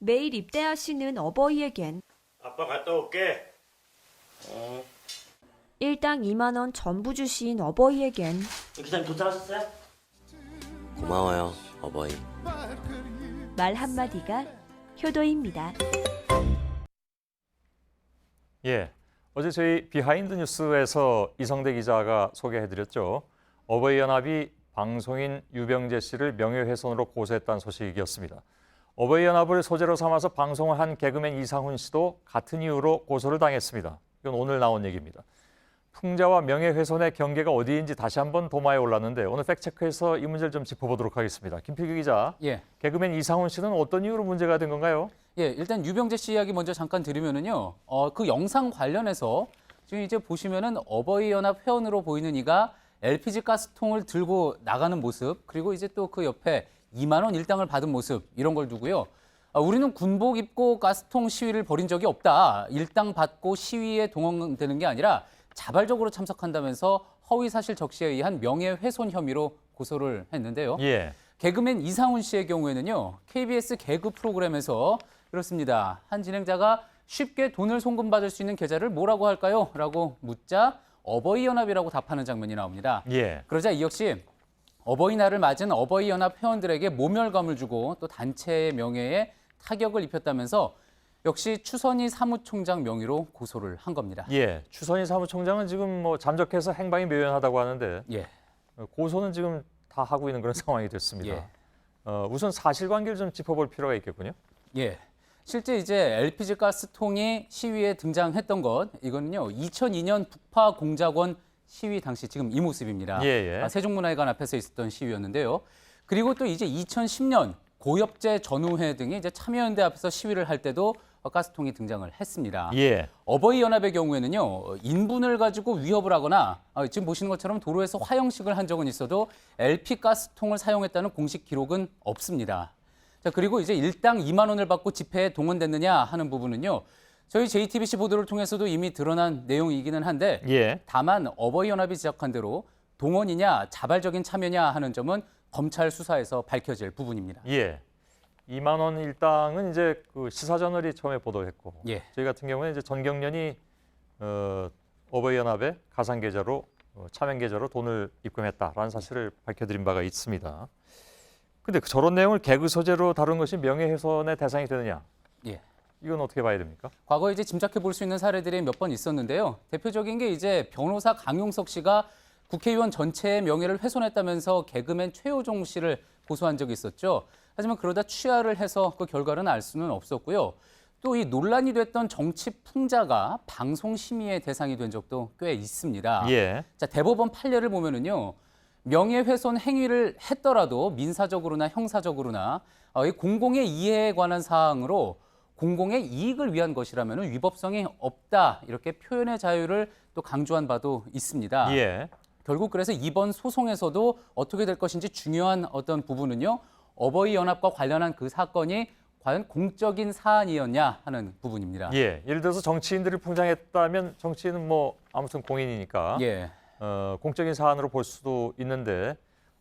매일 입대하시는 어버이에겐 아빠 갔다 올게. 일당 2만 원 전부 주신 어버이에겐 기사님 도착하셨어요? 고마워요, 어버이. 말 한마디가 효도입니다. 예, 어제 저희 비하인드 뉴스에서 이성대 기자가 소개해드렸죠. 어버이연합이 방송인 유병재 씨를 명예훼손으로 고소했다는 소식이었습니다. 어버이연합을 소재로 삼아서 방송을 한 개그맨 이상훈 씨도 같은 이유로 고소를 당했습니다. 이건 오늘 나온 얘기입니다. 풍자와 명예훼손의 경계가 어디인지 다시 한번 도마에 올랐는데 오늘 팩트체크에서 이 문제를 좀 짚어보도록 하겠습니다. 김필규 기자, 개그맨 이상훈 씨는 어떤 이유로 문제가 된 건가요? 예, 일단 유병재 씨 이야기 먼저 잠깐 드리면은요. 그 영상 관련해서 지금 이제 보시면은 어버이연합 회원으로 보이는 이가 LPG 가스통을 들고 나가는 모습, 그리고 이제 또 그 옆에 2만 원 일당을 받은 모습, 이런 걸 두고요. 우리는 군복 입고 가스통 시위를 벌인 적이 없다. 일당 받고 시위에 동원되는 게 아니라 자발적으로 참석한다면서 허위 사실 적시에 의한 명예훼손 혐의로 고소를 했는데요. 예. 개그맨 이상훈 씨의 경우에는요. KBS 개그 프로그램에서 그렇습니다. 한 진행자가 쉽게 돈을 송금받을 수 있는 계좌를 뭐라고 할까요? 라고 묻자 어버이연합이라고 답하는 장면이 나옵니다. 예. 그러자 이 역시 어버이날을 맞은 어버이연합 회원들에게 모멸감을 주고 또 단체의 명예에 타격을 입혔다면서 역시 추선희 사무총장 명의로 고소를 한 겁니다. 예, 추선희 사무총장은 지금 뭐 잠적해서 행방이 묘연하다고 하는데 예. 고소는 지금 다 하고 있는 그런 상황이 됐습니다. 예. 우선 사실관계를 좀 짚어볼 필요가 있겠군요. 예. 실제 이제 LPG 가스통이 시위에 등장했던 것, 이거는요 2002년 북파 공작원 시위 당시 지금 이 모습입니다. 예. 세종문화회관 앞에서 있었던 시위였는데요. 그리고 또 이제 2010년 고엽제 전우회 등이 이제 참여연대 앞에서 시위를 할 때도 가스통이 등장을 했습니다. 예. 어버이연합의 경우에는요, 인분을 가지고 위협을 하거나 지금 보시는 것처럼 도로에서 화형식을 한 적은 있어도 LP 가스통을 사용했다는 공식 기록은 없습니다. 자, 그리고 이제 일당 2만 원을 받고 집회에 동원됐느냐 하는 부분은요, 저희 JTBC 보도를 통해서도 이미 드러난 내용이기는 한데, 예. 다만 어버이연합이 지적한 대로 동원이냐 자발적인 참여냐 하는 점은 검찰 수사에서 밝혀질 부분입니다. 예. 2만 원 일당은 이제 그 시사저널이 처음에 보도했고, 예. 저희 같은 경우는 이제 전경련이 어버이연합의 가상 계좌로 차명 계좌로 돈을 입금했다라는 사실을 밝혀드린 바가 있습니다. 근데 저런 내용을 개그 소재로 다룬 것이 명예훼손의 대상이 되느냐? 예. 이건 어떻게 봐야 됩니까? 과거에 이제 짐작해 볼 수 있는 사례들이 몇 번 있었는데요. 대표적인 게 이제 변호사 강용석 씨가 국회의원 전체의 명예를 훼손했다면서 개그맨 최호종 씨를 고소한 적이 있었죠. 하지만 그러다 취하를 해서 그 결과를 알 수는 없었고요. 또 이 논란이 됐던 정치 풍자가 방송 심의의 대상이 된 적도 꽤 있습니다. 예. 자, 대법원 판례를 보면은요. 명예훼손 행위를 했더라도 민사적으로나 형사적으로나 이 공공의 이해에 관한 사항으로 공공의 이익을 위한 것이라면 위법성이 없다. 이렇게 표현의 자유를 또 강조한 바도 있습니다. 예. 결국 그래서 이번 소송에서도 어떻게 될 것인지 중요한 어떤 부분은요. 어버이연합과 관련한 그 사건이 과연 공적인 사안이었냐 하는 부분입니다. 예. 예를 들어서 정치인들이 풍장했다면 정치인은 뭐 아무튼 공인이니까 예. 공적인 사안으로 볼 수도 있는데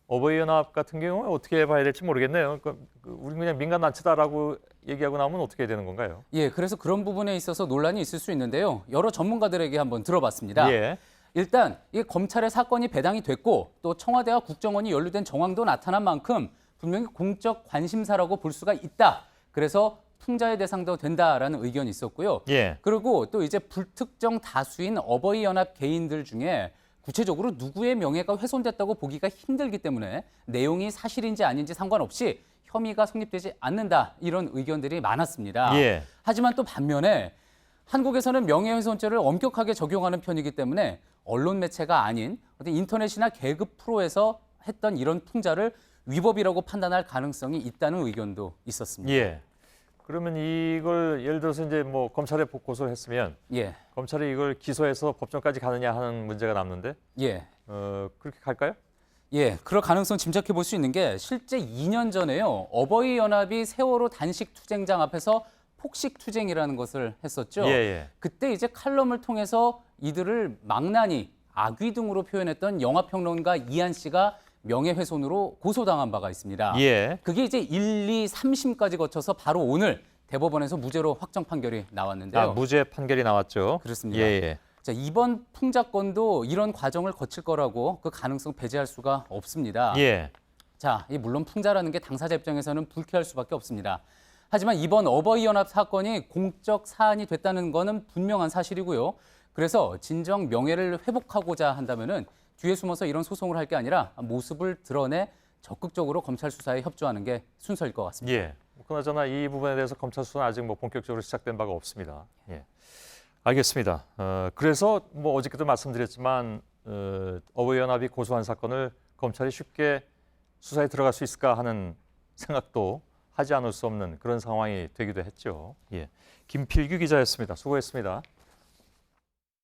어버이연합 같은 경우는 어떻게 봐야 될지 모르겠네요. 우리 그냥 민간단체다라고 얘기하고 나면 어떻게 되는 건가요? 예, 그래서 그런 부분에 있어서 논란이 있을 수 있는데요. 여러 전문가들에게 한번 들어봤습니다. 예. 일단 이 검찰의 사건이 배당이 됐고 또 청와대와 국정원이 연루된 정황도 나타난 만큼 분명히 공적 관심사라고 볼 수가 있다. 그래서 풍자의 대상도 된다라는 의견이 있었고요. 예. 그리고 또 이제 불특정 다수인 어버이연합 개인들 중에 구체적으로 누구의 명예가 훼손됐다고 보기가 힘들기 때문에 내용이 사실인지 아닌지 상관없이 혐의가 성립되지 않는다. 이런 의견들이 많았습니다. 예. 하지만 또 반면에 한국에서는 명예훼손죄를 엄격하게 적용하는 편이기 때문에 언론 매체가 아닌 어떤 인터넷이나 개그 프로에서 했던 이런 풍자를 위법이라고 판단할 가능성이 있다는 의견도 있었습니다. 예. 그러면 이걸 예를 들어서 이제 뭐 검찰에 고소를 했으면 예. 검찰이 이걸 기소해서 법정까지 가느냐 하는 문제가 남는데 예. 그렇게 갈까요? 예, 그럴 가능성 짐작해 볼 수 있는 게 실제 2년 전에요. 어버이연합이 세월호 단식 투쟁장 앞에서 폭식 투쟁이라는 것을 했었죠. 예. 그때 이제 칼럼을 통해서 이들을 망나니, 악귀 등으로 표현했던 영화평론가 이한 씨가 명예훼손으로 고소당한 바가 있습니다. 예. 그게 이제 1, 2, 3심까지 거쳐서 바로 오늘 대법원에서 무죄로 확정 판결이 나왔는데요. 무죄 판결이 나왔죠. 그렇습니다. 예. 자, 이번 풍자 건도 이런 과정을 거칠 거라고 그 가능성 배제할 수가 없습니다. 예. 자, 물론 풍자라는 게 당사자 입장에서는 불쾌할 수밖에 없습니다. 하지만 이번 어버이연합 사건이 공적 사안이 됐다는 거는 분명한 사실이고요. 그래서 진정 명예를 회복하고자 한다면은 뒤에 숨어서 이런 소송을 할 게 아니라 모습을 드러내 적극적으로 검찰 수사에 협조하는 게 순서일 것 같습니다. 예. 그나저나 이 부분에 대해서 검찰 수사는 아직 본격적으로 시작된 바가 없습니다. 예. 알겠습니다. 그래서 어저께도 말씀드렸지만 어버이연합이 고소한 사건을 검찰이 쉽게 수사에 들어갈 수 있을까 하는 생각도 하지 않을 수 없는 그런 상황이 되기도 했죠. 예. 김필규 기자였습니다. 수고했습니다.